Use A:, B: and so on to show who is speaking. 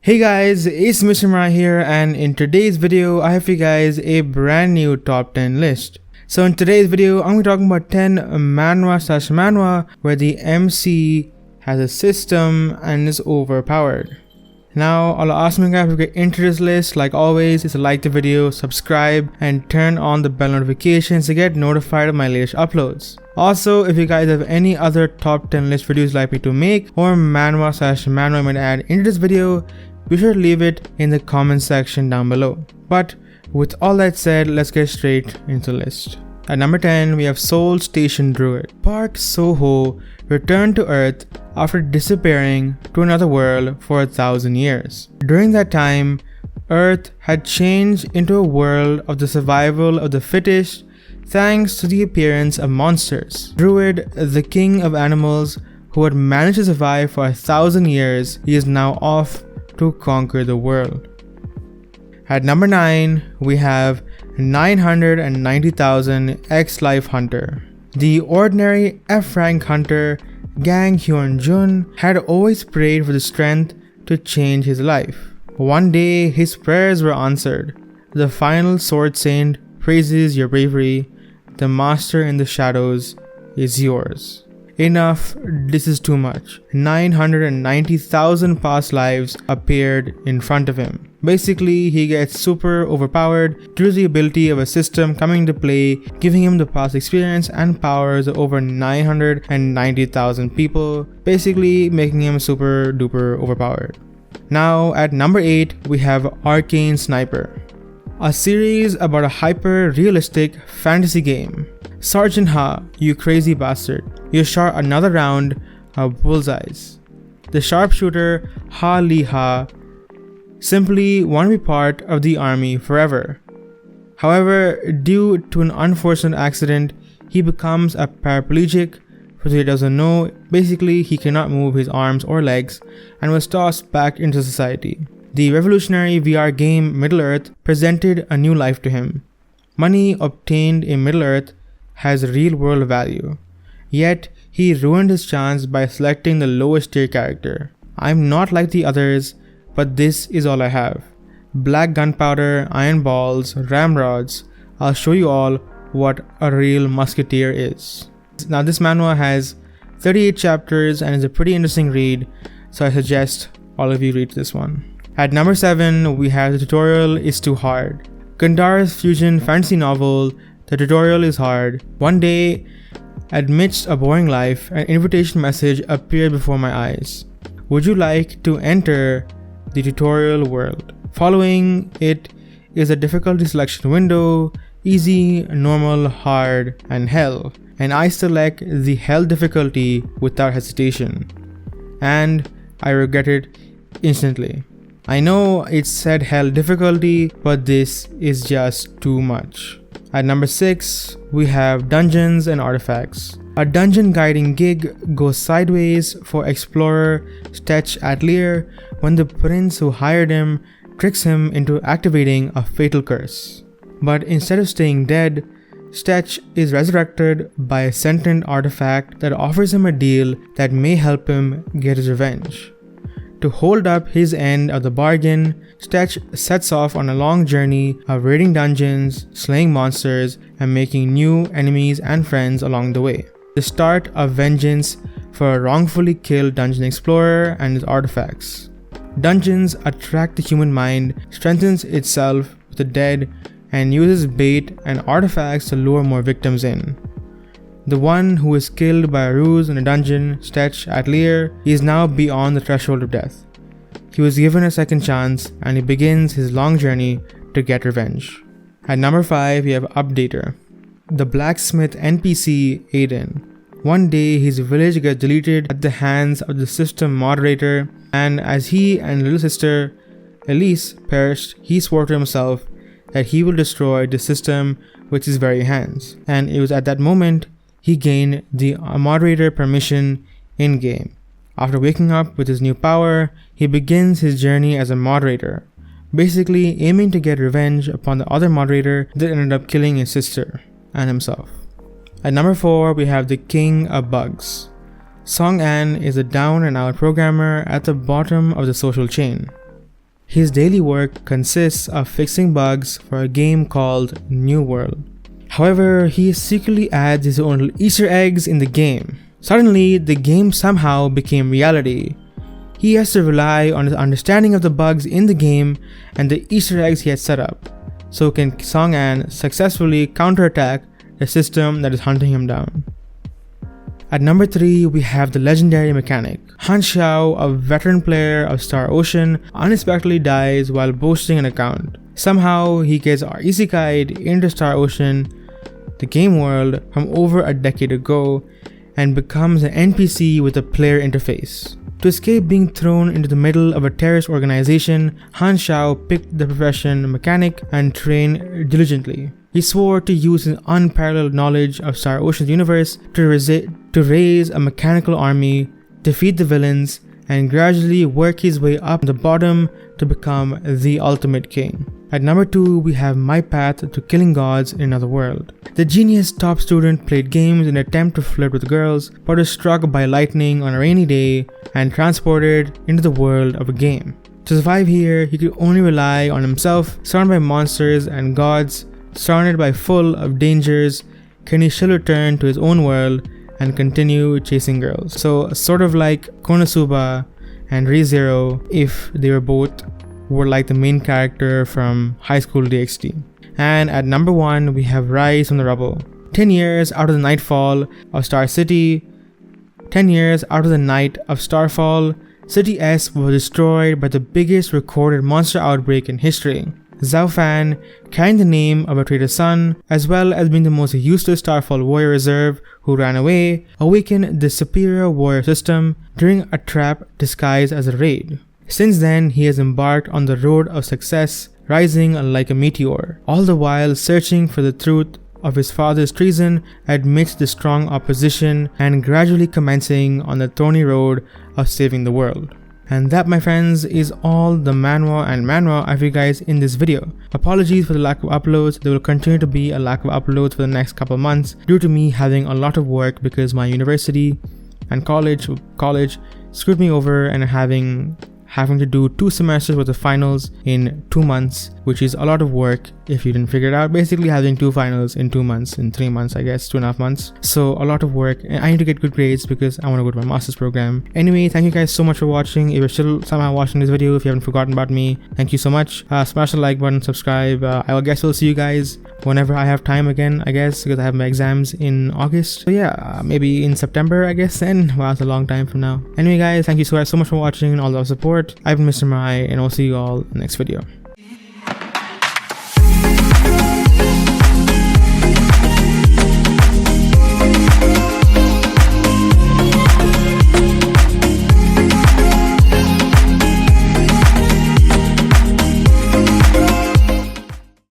A: Hey guys, it's Mr. Miraie here, and in today's video I have for you guys a brand new top 10 list. So in today's video I'm going to be talking about 10 manhwa where the MC has a system and is overpowered. Now all I ask you guys to get into this list, like always, is to like the video, subscribe, and turn on the bell notifications to get notified of my latest uploads. Also, if you guys have any other top 10 list videos you'd like me to make or manhwa I might add into this video, be sure to leave it in the comment section down below. But with all that said, let's get straight into the list. At number 10, we have Soul Station Druid. Park Soho returned to Earth after disappearing to another world for 1,000 years. During that time, Earth had changed into a world of the survival of the fittest thanks to the appearance of monsters. Druid, the king of animals who had managed to survive for 1,000 years, he is now off to conquer the world. At number 9, we have 990,000 X-Life Hunter. The ordinary F-rank hunter Gang Hyun Jun had always prayed for the strength to change his life. One day, his prayers were answered. The final sword saint praises your bravery. The master in the shadows is yours. Enough, this is too much. 990,000 past lives appeared in front of him. Basically, he gets super overpowered due to the ability of a system coming into play, giving him the past experience and powers of over 990,000 people, basically making him super duper overpowered. Now at number 8, we have Arcane Sniper, a series about a hyper-realistic fantasy game. Sergeant Ha, you crazy bastard, you shot another round of bullseyes. The sharpshooter Ha Li Ha simply want to be part of the army forever. However, due to an unfortunate accident, he becomes a paraplegic. For those who doesn't know, basically he cannot move his arms or legs and was tossed back into society. The revolutionary VR game Middle-earth presented a new life to him. Money obtained in Middle-earth has real-world value. Yet, he ruined his chance by selecting the lowest tier character. I'm not like the others, but this is all I have. Black gunpowder, iron balls, ramrods. I'll show you all what a real musketeer is. Now this manhwa has 38 chapters and is a pretty interesting read, so I suggest all of you read this one. At number 7, we have The Tutorial is Too Hard. Gandhar's fusion fantasy novel, The Tutorial is Hard. One day, amidst a boring life, an invitation message appeared before my eyes. Would you like to enter the tutorial world? Following it is a difficulty selection window: easy, normal, hard, and hell. And I select the hell difficulty without hesitation. And I regret it instantly. I know it said hell difficulty, but this is just too much. At number 6, we have Dungeons and Artifacts. A dungeon guiding gig goes sideways for explorer Stech Atelier when the prince who hired him tricks him into activating a fatal curse. But instead of staying dead, Stech is resurrected by a sentient artifact that offers him a deal that may help him get his revenge. To hold up his end of the bargain, Stech sets off on a long journey of raiding dungeons, slaying monsters, and making new enemies and friends along the way. The start of vengeance for a wrongfully killed dungeon explorer and his artifacts. Dungeons attract the human mind, strengthens itself with the dead, and uses bait and artifacts to lure more victims in. The one who is killed by a ruse in a dungeon, Stech Atelier, is now beyond the threshold of death. He was given a second chance and he begins his long journey to get revenge. At number 5, we have Updater, the blacksmith NPC Aiden. One day his village gets deleted at the hands of the system moderator, and as he and little sister Elise perished, he swore to himself that he will destroy the system with his very hands. And it was at that moment he gained the moderator permission in-game. After waking up with his new power, he begins his journey as a moderator, basically aiming to get revenge upon the other moderator that ended up killing his sister and himself. At number 4, we have the King of Bugs. Song An is a down and out programmer at the bottom of the social chain. His daily work consists of fixing bugs for a game called New World. However, he secretly adds his own little Easter eggs in the game. Suddenly, the game somehow became reality. He has to rely on his understanding of the bugs in the game and the Easter eggs he has set up, so can Song-an successfully counterattack the system that is hunting him down. At number 3, we have the legendary mechanic. Han Xiao, a veteran player of Star Ocean, unexpectedly dies while boosting an account. Somehow, he gets isekai'd into Star Ocean, the game world, from over a decade ago, and becomes an NPC with a player interface. To escape being thrown into the middle of a terrorist organization, Han Xiao picked the profession mechanic and trained diligently. He swore to use his unparalleled knowledge of Star Ocean's universe to raise a mechanical army, defeat the villains, and gradually work his way up the bottom to become the ultimate king. At number 2, we have My Path to Killing Gods in Another World. The genius top student played games in an attempt to flirt with girls, but was struck by lightning on a rainy day and transported into the world of a game. To survive here, he could only rely on himself, surrounded by monsters and gods, surrounded by full of dangers. Can he still return to his own world and continue chasing girls? So sort of like Konosuba and ReZero if they were like the main character from High School DxD. And at number 1, we have Rise from the Rubble. 10 years out of the nightfall of Star City, 10 years out of the night of Starfall, City S was destroyed by the biggest recorded monster outbreak in history. Zhao Fan, carrying the name of a traitor's son, as well as being the most useless Starfall warrior reserve who ran away, awakened the superior warrior system during a trap disguised as a raid. Since then, he has embarked on the road of success, rising like a meteor, all the while searching for the truth of his father's treason amidst the strong opposition and gradually commencing on the thorny road of saving the world. And that, my friends, is all the manhwa and manhwa I have you guys in this video. Apologies for the lack of uploads. There will continue to be a lack of uploads for the next couple of months due to me having a lot of work because my university and college screwed me over and having to do 2 semesters worth of finals in 2 months, which is a lot of work if you didn't figure it out. Basically having 2 finals in 2 months, in 3 months, I guess, 2.5 months. So a lot of work, and I need to get good grades because I want to go to my master's program. Anyway, thank you guys so much for watching. If you're still somehow watching this video, if you haven't forgotten about me, thank you so much. Smash the like button, subscribe. I guess we'll see you guys whenever I have time again, I guess, because I have my exams in August. So yeah, maybe in September, I guess then. Wow, it's a long time from now. Anyway guys, thank you so much for watching and all the support. I've been Mr. Miraie, and I'll see you all in the next video.